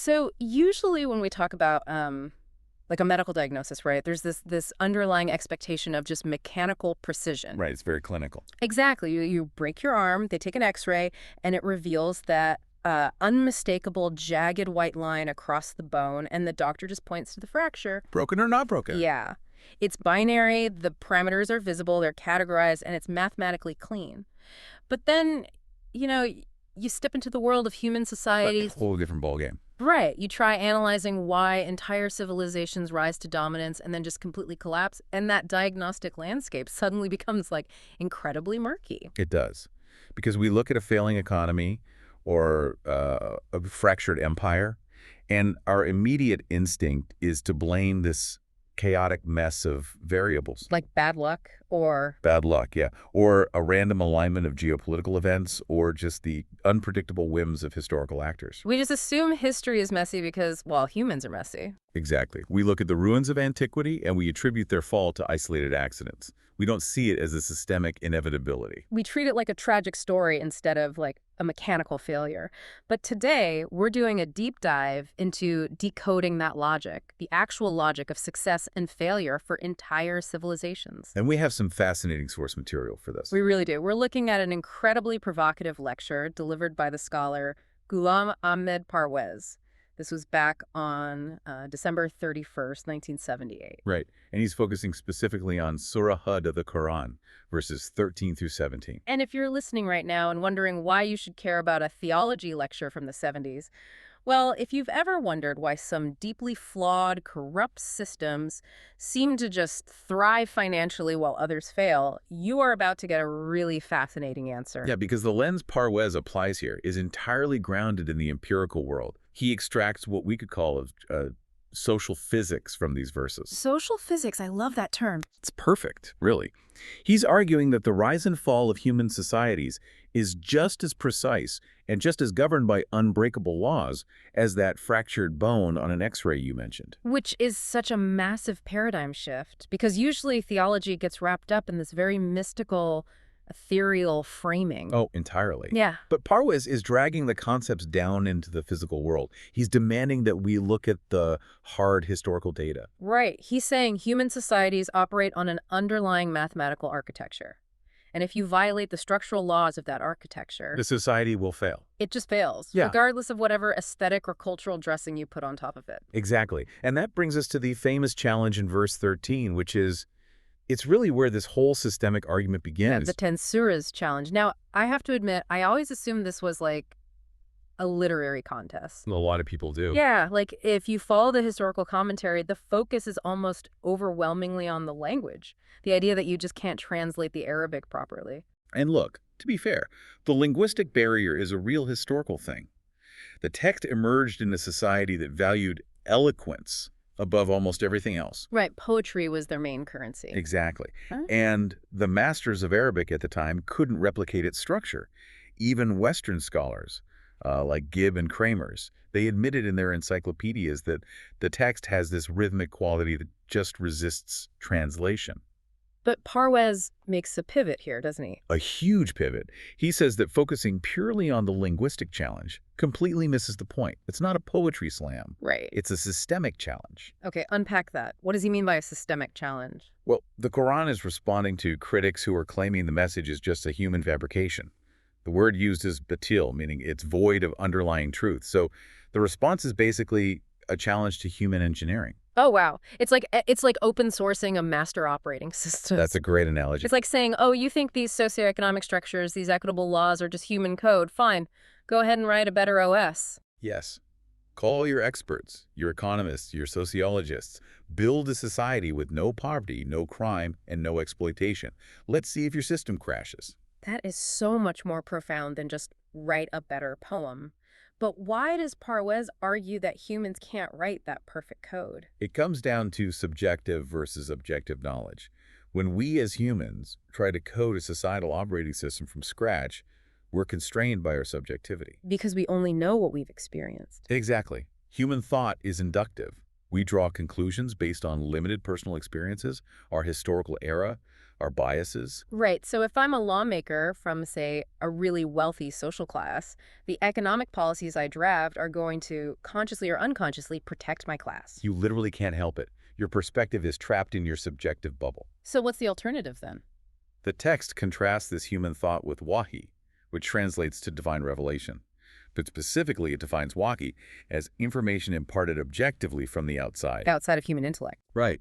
So usually when we talk about like a medical diagnosis, right, there's this underlying expectation of just mechanical precision. Right, it's very clinical. Exactly. You break your arm, they take an X-ray, and it reveals that unmistakable jagged white line across the bone, and the doctor just points to the fracture. Broken or not broken? Yeah. It's binary, the parameters are visible, they're categorized, and it's mathematically clean. But then, you know, you step into the world of human society. A whole different ballgame. Right. You try analyzing why entire civilizations rise to dominance and then just completely collapse, and that diagnostic landscape suddenly becomes, like, incredibly murky. It does. Because we look at a failing economy or a fractured empire, and our immediate instinct is to blame this chaotic mess of variables. Like bad luck or... Bad luck, yeah. Or a random alignment of geopolitical events, or just the unpredictable whims of historical actors. We just assume history is messy because, well, humans are messy. Exactly. We look at the ruins of antiquity and we attribute their fall to isolated accidents. We don't see it as a systemic inevitability. We treat it like a tragic story instead of like a mechanical failure. But today, we're doing a deep dive into decoding that logic, the actual logic of success and failure for entire civilizations. And we have some fascinating source material for this. We really do. We're looking at an incredibly provocative lecture delivered by the scholar Ghulam Ahmed Parwez. This was back on December 31st, 1978. Right. And he's focusing specifically on Surah Hud of the Quran, verses 13 through 17. And if you're listening right now and wondering why you should care about a theology lecture from the 70s, well, if you've ever wondered why some deeply flawed, corrupt systems seem to just thrive financially while others fail, you are about to get a really fascinating answer. Yeah, because the lens Parwez applies here is entirely grounded in the empirical world. He extracts what we could call social physics from these verses. Social physics, I love that term. It's perfect, really. He's arguing that the rise and fall of human societies is just as precise and just as governed by unbreakable laws as that fractured bone on an X-ray you mentioned. Which is such a massive paradigm shift, because usually theology gets wrapped up in this very mystical, ethereal framing. Oh, entirely. Yeah. But Parwez is dragging the concepts down into the physical world. He's demanding that we look at the hard historical data. Right. He's saying human societies operate on an underlying mathematical architecture. And if you violate the structural laws of that architecture, The society will fail. it just fails, Yeah. regardless of whatever aesthetic or cultural dressing you put on top of it. Exactly. And that brings us to the famous challenge in verse 13, which is, it's really where this whole systemic argument Yeah, begins. the Ten-Surah Challenge. Now, I have to admit, I always assumed this was like a literary contest. A lot of people do. Yeah, like if you follow the historical commentary, the focus is almost overwhelmingly on the language. The idea that you just can't translate the Arabic properly. And look, to be fair, the linguistic barrier is a real historical thing. The text emerged in a society that valued eloquence above almost everything else. Right, poetry was their main currency. Exactly. Huh? And the masters of Arabic at the time couldn't replicate its structure. Even Western scholars, like Gibb and Kramers, they admitted in their encyclopedias that the text has this rhythmic quality that just resists translation. But Parwez makes a pivot here, doesn't he? A huge pivot. He says that focusing purely on the linguistic challenge completely misses the point. It's not a poetry slam. Right. It's a systemic challenge. Okay, unpack that. What does he mean by a systemic challenge? Well, the Quran is responding to critics who are claiming the message is just a human fabrication. The word used is batil, meaning it's void of underlying truth. So the response is basically a challenge to human engineering. Oh, wow. It's like open sourcing a master operating system. That's a great analogy. It's like saying, oh, you think these socioeconomic structures, these equitable laws are just human code. Fine. Go ahead and write a better OS. Yes. Call your experts, your economists, your sociologists. Build a society with no poverty, no crime, and no exploitation. Let's see if your system crashes. That is so much more profound than just write a better poem. But why does Parwez argue that humans can't write that perfect code? It comes down to subjective versus objective knowledge. When we as humans try to code a societal operating system from scratch, we're constrained by our subjectivity. Because we only know what we've experienced. Exactly. Human thought is inductive. We draw conclusions based on limited personal experiences, our historical era, our biases. Right. So if I'm a lawmaker from, say, a really wealthy social class, the economic policies I draft are going to consciously or unconsciously protect my class. You literally can't help it. Your perspective is trapped in your subjective bubble. So what's the alternative then? The text contrasts this human thought with Wahy, which translates to divine revelation. But specifically, it defines Wahy as information imparted objectively from the outside. Outside of human intellect. Right.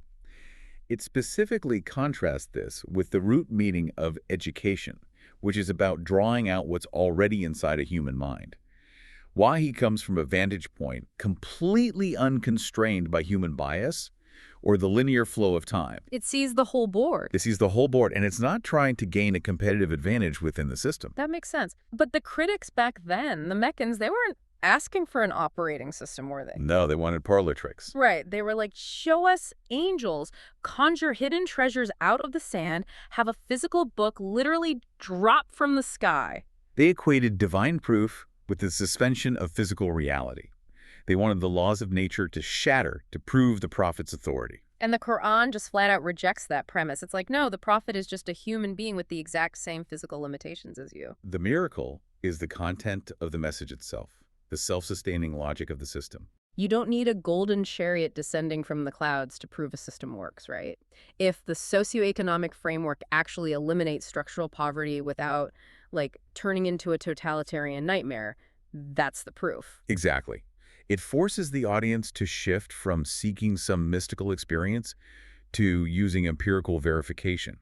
It specifically contrasts this with the root meaning of education, which is about drawing out what's already inside a human mind. Wahy comes from a vantage point completely unconstrained by human bias or the linear flow of time. It sees the whole board. It sees the whole board, and it's not trying to gain a competitive advantage within the system. That makes sense. But the critics back then, the Meccans, they weren't asking for an operating system, were they? No, they wanted parlor tricks. Right. They were like, show us angels, conjure hidden treasures out of the sand, have a physical book literally drop from the sky. They equated divine proof with the suspension of physical reality. They wanted the laws of nature to shatter to prove the prophet's authority. And the Quran just flat out rejects that premise. It's like, no, the prophet is just a human being with the exact same physical limitations as you. The miracle is the content of the message itself, the self-sustaining logic of the system. You don't need a golden chariot descending from the clouds to prove a system works, right? If the socioeconomic framework actually eliminates structural poverty without, like, turning into a totalitarian nightmare, that's the proof. Exactly. It forces the audience to shift from seeking some mystical experience to using empirical verification.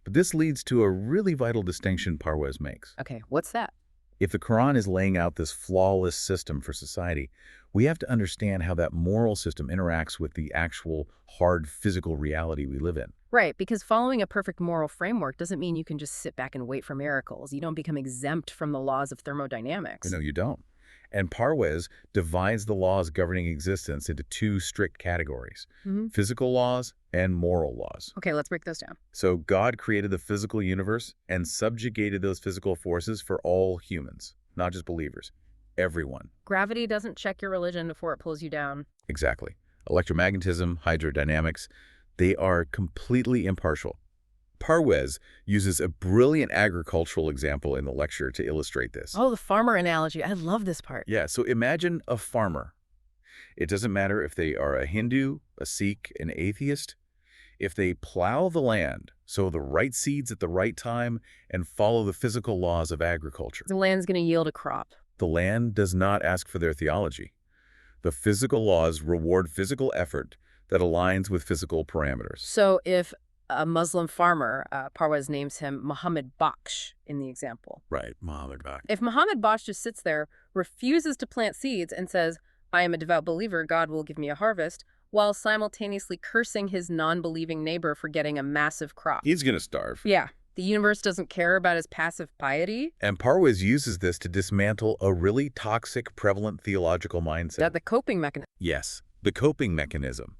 But this leads to a really vital distinction Parwez makes. Okay, what's that? If the Quran is laying out this flawless system for society, we have to understand how that moral system interacts with the actual hard physical reality we live in. Right, because following a perfect moral framework doesn't mean you can just sit back and wait for miracles. You don't become exempt from the laws of thermodynamics. No, you don't. And Parwez divides the laws governing existence into two strict categories, physical laws and moral laws. Okay, let's break those down. So God created the physical universe and subjugated those physical forces for all humans, not just believers, everyone. Gravity doesn't check your religion before it pulls you down. Exactly. Electromagnetism, hydrodynamics, they are completely impartial. Parwez uses a brilliant agricultural example in the lecture to illustrate this. Oh, the farmer analogy. I love this part. Yeah, so imagine a farmer. It doesn't matter if they are a Hindu, a Sikh, an atheist. If they plow the land, sow the right seeds at the right time, and follow the physical laws of agriculture, The land's going to yield a crop. the land does not ask for their theology. The physical laws reward physical effort that aligns with physical parameters. So if a Muslim farmer, Parwez names him Muhammad Baksh in the example. Right, Muhammad Baksh. If Muhammad Baksh just sits there, refuses to plant seeds, and says, I am a devout believer, God will give me a harvest, while simultaneously cursing his non-believing neighbor for getting a massive crop. He's going to starve. Yeah, the universe doesn't care about his passive piety. And Parwez uses this to dismantle a really toxic, prevalent theological mindset. That the coping mechanism. Yes, the coping mechanism.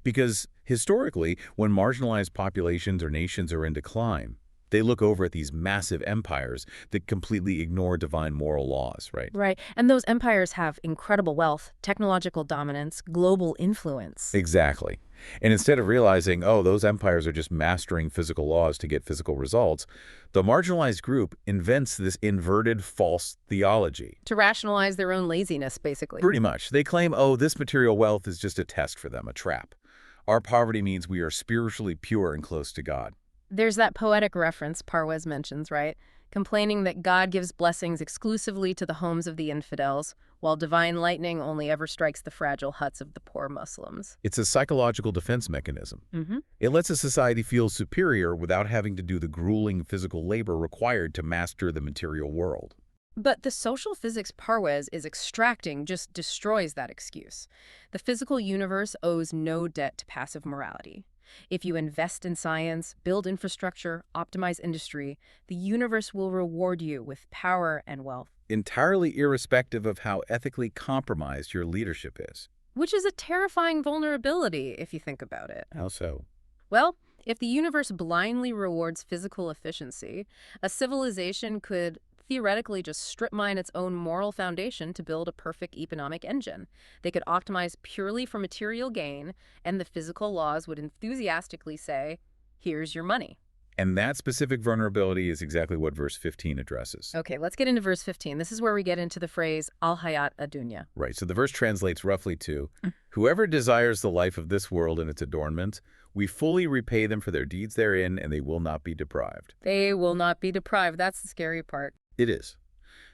Because historically, when marginalized populations or nations are in decline, they look over at these massive empires that completely ignore divine moral laws, right? Right, and those empires have incredible wealth, technological dominance, global influence. Exactly. And instead of realizing, oh, those empires are just mastering physical laws to get physical results, the marginalized group invents this inverted false theology. To rationalize their own laziness, basically. Pretty much. They claim, oh, this material wealth is just a test for them, a trap. Our poverty means we are spiritually pure and close to God. There's that poetic reference Parwez mentions, right? Complaining that God gives blessings exclusively to the homes of the infidels, while divine lightning only ever strikes the fragile huts of the poor Muslims. It's a psychological defense mechanism. It lets a society feel superior without having to do the grueling physical labor required to master the material world. But the social physics Parwez is extracting just destroys that excuse. The physical universe owes no debt to passive morality. If you invest in science, build infrastructure, optimize industry, the universe will reward you with power and wealth. Entirely irrespective of how ethically compromised your leadership is. Which is a terrifying vulnerability, if you think about it. How so? Well, if the universe blindly rewards physical efficiency, a civilization could theoretically just strip mine its own moral foundation to build a perfect economic engine. They could optimize purely for material gain, and the physical laws would enthusiastically say, here's your money. And that specific vulnerability is exactly what verse 15 addresses. Okay, let's get into verse 15. This is where we get into the phrase al-hayat ad-dunya. Right, so the verse translates roughly to, whoever desires the life of this world and its adornment, we fully repay them for their deeds therein, and they will not be deprived. They will not be deprived. That's the scary part. It is.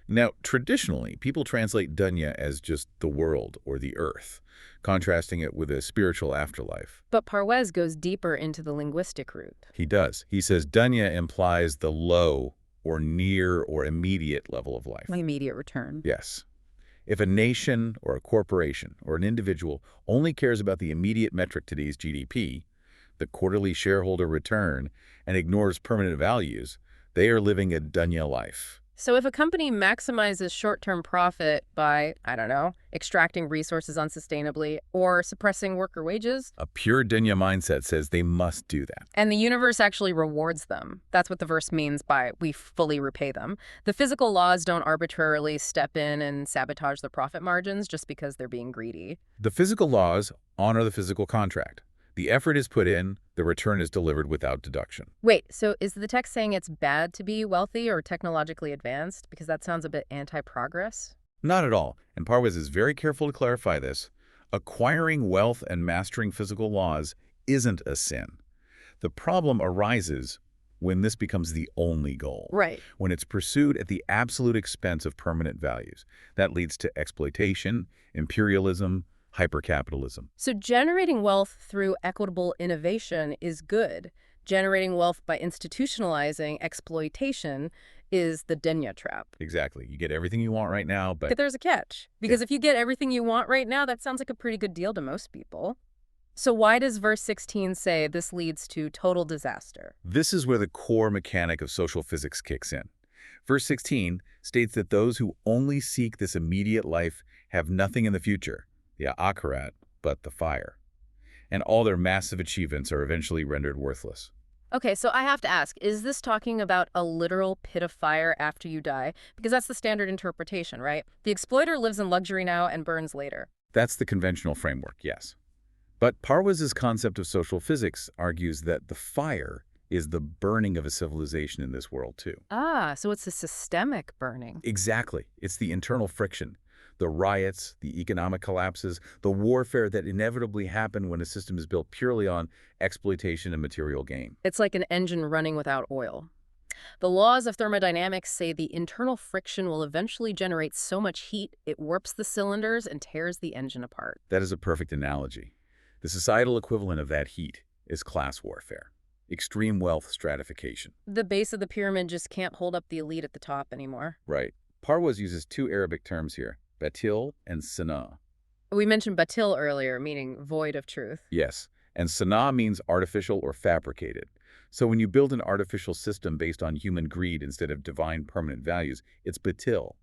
Now, traditionally, people translate dunya as just the world or the earth, contrasting it with a spiritual afterlife. But Parwez goes deeper into the linguistic root. He does. He says dunya implies the low or near or immediate level of life. My immediate return. Yes. If a nation or a corporation or an individual only cares about the immediate metric today's GDP, the quarterly shareholder return, and ignores permanent values, they are living a dunya life. So if a company maximizes short-term profit by, I don't know, extracting resources unsustainably or suppressing worker wages, A pure dunya mindset says they must do that. and the universe actually rewards them. That's what the verse means by we fully repay them. The physical laws don't arbitrarily step in and sabotage the profit margins just because they're being greedy. The physical laws honor the physical contract. The effort is put in, the return is delivered without deduction. Wait, so is the text saying it's bad to be wealthy or technologically advanced? Because that sounds a bit anti-progress. Not at all, and Parwez is very careful to clarify this. Acquiring wealth and mastering physical laws isn't a sin. The problem arises when this becomes the only goal. Right. When it's pursued at the absolute expense of permanent values. That leads to exploitation, imperialism, hypercapitalism. So generating wealth through equitable innovation is good. Generating wealth by institutionalizing exploitation is the dunya trap. Exactly. You get everything you want right now, But but there's a catch. Because if you get everything you want right now, that sounds like a pretty good deal to most people. So why does verse 16 say this leads to total disaster? this is where the core mechanic of social physics kicks in. Verse 16 states that those who only seek this immediate life have nothing in the future, the akhirat, but the fire. And all their massive achievements are eventually rendered worthless. Okay, so I have to ask, is this talking about a literal pit of fire after you die? Because that's the standard interpretation, right? The exploiter lives in luxury now and burns later. That's the conventional framework, yes. But Parwez's concept of social physics argues that the fire is the burning of a civilization in this world, too. Ah, so it's a systemic burning. Exactly. It's the internal friction, the riots, the economic collapses, the warfare that inevitably happen when a system is built purely on exploitation and material gain. It's like an engine running without oil. The laws of thermodynamics say the internal friction will eventually generate so much heat it warps the cylinders and tears the engine apart. That is a perfect analogy. The societal equivalent of that heat is class warfare, extreme wealth stratification. The base of the pyramid just can't hold up the elite at the top anymore. Right. Parwez uses two Arabic terms here, batil and sana. We mentioned batil earlier, meaning void of truth. Yes, and sana means artificial or fabricated. So when you build an artificial system based on human greed instead of divine permanent values, it's batil.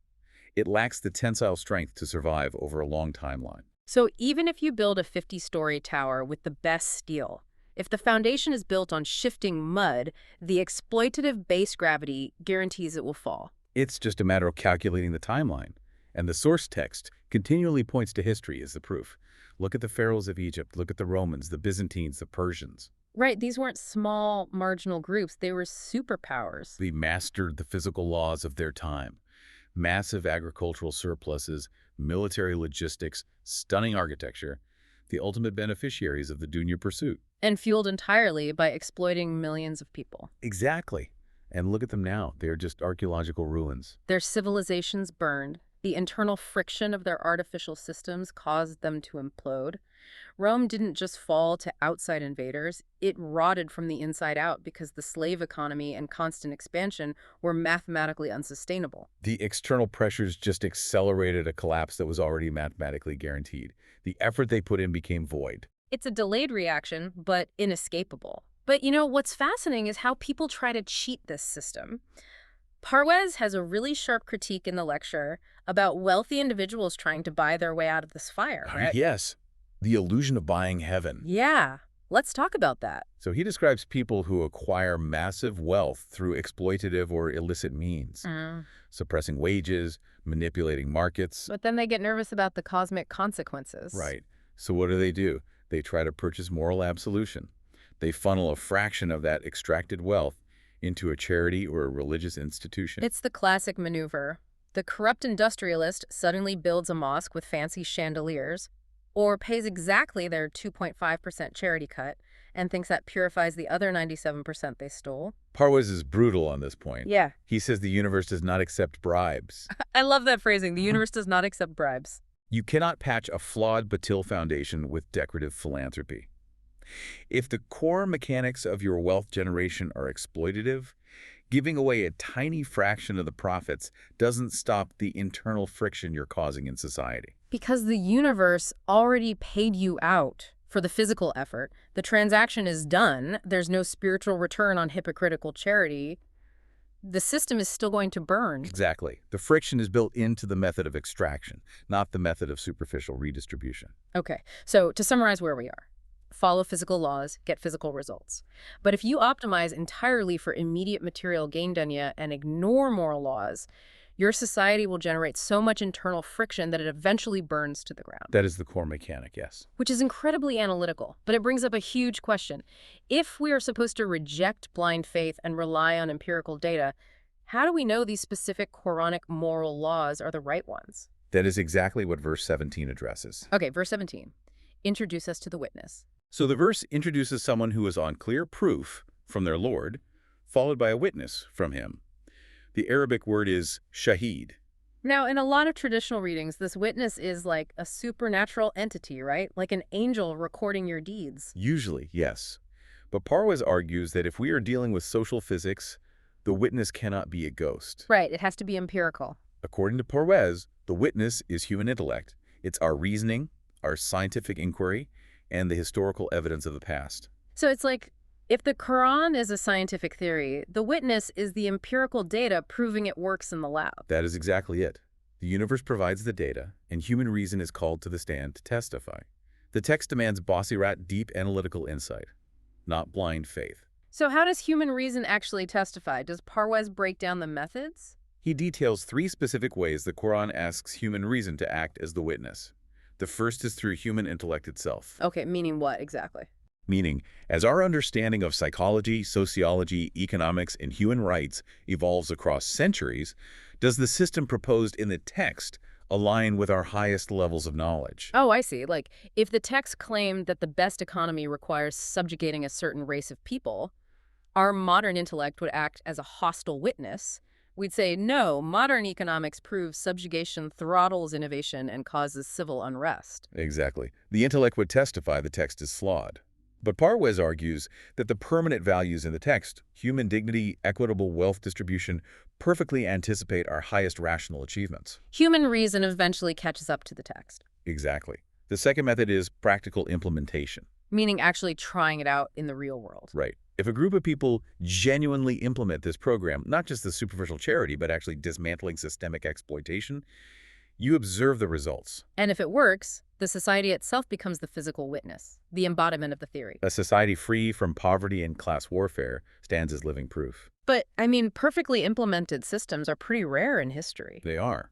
It lacks the tensile strength to survive over a long timeline. So even if you build a 50-story tower with the best steel, if the foundation is built on shifting mud, the exploitative base gravity guarantees it will fall. It's just a matter of calculating the timeline. And the source text continually points to history as the proof. Look at the pharaohs of Egypt, look at the Romans, the Byzantines, the Persians. Right, these weren't small, marginal groups. They were superpowers. They mastered the physical laws of their time. Massive agricultural surpluses, military logistics, stunning architecture, the ultimate beneficiaries of the dunya pursuit. And fueled entirely by exploiting millions of people. Exactly. And look at them now. They are just archaeological ruins. Their civilizations burned. The internal friction of their artificial systems caused them to implode. Rome didn't just fall to outside invaders, it rotted from the inside out because the slave economy and constant expansion were mathematically unsustainable. The external pressures just accelerated a collapse that was already mathematically guaranteed. The effort they put in became void. It's a delayed reaction, but inescapable. But you know, what's fascinating is how people try to cheat this system. Parwez has a really sharp critique in the lecture about wealthy individuals trying to buy their way out of this fire, right? Yes, the illusion of buying heaven. Yeah, let's talk about that. So he describes people who acquire massive wealth through exploitative or illicit means, suppressing wages, manipulating markets. But then they get nervous about the cosmic consequences. Right. So what do? They try to purchase moral absolution. They funnel a fraction of that extracted wealth into a charity or a religious institution. It's the classic maneuver. The corrupt industrialist suddenly builds a mosque with fancy chandeliers, or pays exactly their 2.5% charity cut, and thinks that purifies the other 97% they stole. Parwez is brutal on this point. Yeah. He says the universe does not accept bribes. I love that phrasing. The universe does not accept bribes. You cannot patch a flawed batil foundation with decorative philanthropy. If the core mechanics of your wealth generation are exploitative, giving away a tiny fraction of the profits doesn't stop the internal friction you're causing in society. Because the universe already paid you out for the physical effort. The transaction is done. There's no spiritual return on hypocritical charity. The system is still going to burn. Exactly. The friction is built into the method of extraction, not the method of superficial redistribution. Okay, so to summarize where we are. Follow physical laws, get physical results. But if you optimize entirely for immediate material gain dunya and ignore moral laws, your society will generate so much internal friction that it eventually burns to the ground. That is the core mechanic, yes. Which is incredibly analytical, but it brings up a huge question. If we are supposed to reject blind faith and rely on empirical data, how do we know these specific Quranic moral laws are the right ones? That is exactly what verse 17 addresses. Okay, verse 17. Introduce us to the witness. So the verse introduces someone who is on clear proof from their Lord, followed by a witness from him. The Arabic word is shahid. Now, in a lot of traditional readings, this witness is like a supernatural entity, right? Like an angel recording your deeds. Usually, yes. But Parwez argues that if we are dealing with social physics, the witness cannot be a ghost. Right, it has to be empirical. According to Parwez, the witness is human intellect. It's our reasoning, our scientific inquiry, and the historical evidence of the past. So it's like, if the Quran is a scientific theory, the witness is the empirical data proving it works in the lab. That is exactly it. The universe provides the data, and human reason is called to the stand to testify. The text demands basirat, deep analytical insight, not blind faith. So how does human reason actually testify? Does Parwez break down the methods? He details 3 specific ways the Quran asks human reason to act as the witness. The first is through human intellect itself. Okay, meaning what exactly? Meaning, as our understanding of psychology, sociology, economics, and human rights evolves across centuries, does the system proposed in the text align with our highest levels of knowledge? Oh, I see. Like, if the text claimed that the best economy requires subjugating a certain race of people, our modern intellect would act as a hostile witness. We'd say, no, modern economics proves subjugation throttles innovation and causes civil unrest. Exactly. The intellect would testify the text is flawed. But Parwez argues that the permanent values in the text, human dignity, equitable wealth distribution, perfectly anticipate our highest rational achievements. Human reason eventually catches up to the text. Exactly. The second method is practical implementation. Meaning actually trying it out in the real world. Right. If a group of people genuinely implement this program, not just the superficial charity, but actually dismantling systemic exploitation, you observe the results. And if it works, the society itself becomes the physical witness, the embodiment of the theory. A society free from poverty and class warfare stands as living proof. But, I mean, perfectly implemented systems are pretty rare in history. They are,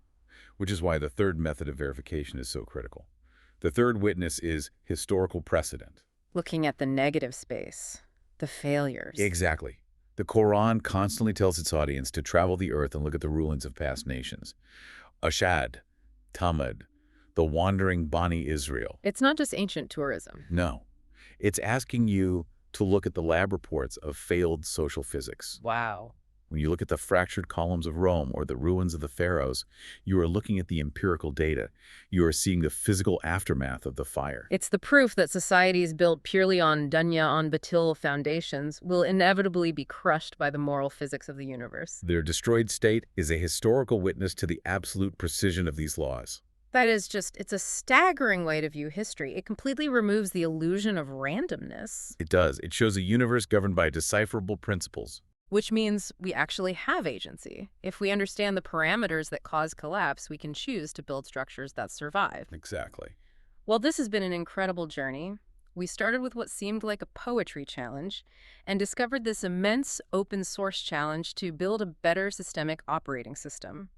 which is why the third method of verification is so critical. The third witness is historical precedent. Looking at the negative space, the failures. Exactly. The Quran constantly tells its audience to travel the earth and look at the ruins of past nations. Ashad, Tamud, the wandering Bani Israel. It's not just ancient tourism. No. It's asking you to look at the lab reports of failed social physics. Wow. When you look at the fractured columns of Rome or the ruins of the pharaohs, you are looking at the empirical data. You are seeing the physical aftermath of the fire. It's the proof that societies built purely on dunya, on batil foundations, will inevitably be crushed by the moral physics of the universe. Their destroyed state is a historical witness to the absolute precision of these laws. That is just, it's a staggering way to view history. It completely removes the illusion of randomness. It does. It shows a universe governed by decipherable principles. Which means we actually have agency. If we understand the parameters that cause collapse, we can choose to build structures that survive. Exactly. Well, this has been an incredible journey. We started with what seemed like a poetry challenge and discovered this immense open source challenge to build a better systemic operating system.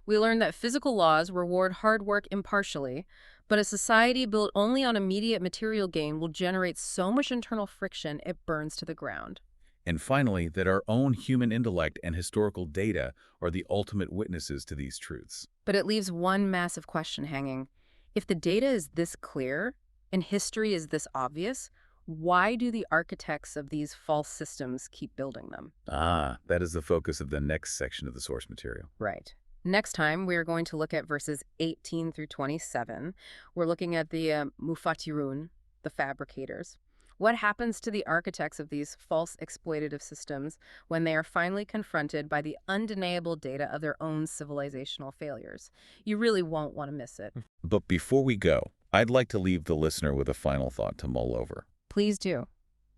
We learned that physical laws reward hard work impartially, but a society built only on immediate material gain will generate so much internal friction it burns to the ground. And finally, that our own human intellect and historical data are the ultimate witnesses to these truths. But it leaves one massive question hanging. If the data is this clear and history is this obvious, why do the architects of these false systems keep building them? That is the focus of the next section of the source material. Right. Next time, we are going to look at verses 18 through 27. We're looking at the mufatirun, the fabricators. What happens to the architects of these false exploitative systems when they are finally confronted by the undeniable data of their own civilizational failures? You really won't want to miss it. But before we go, I'd like to leave the listener with a final thought to mull over. Please do.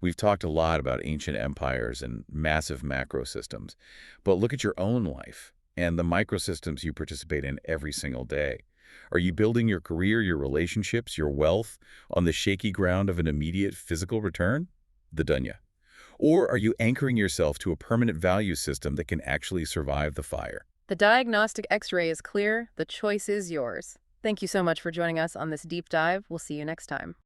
We've talked a lot about ancient empires and massive macro systems, but look at your own life and the microsystems you participate in every single day. Are you building your career, your relationships, your wealth on the shaky ground of an immediate physical return? The dunya. Or are you anchoring yourself to a permanent value system that can actually survive the fire? The diagnostic x-ray is clear. The choice is yours. Thank you so much for joining us on this deep dive. We'll see you next time.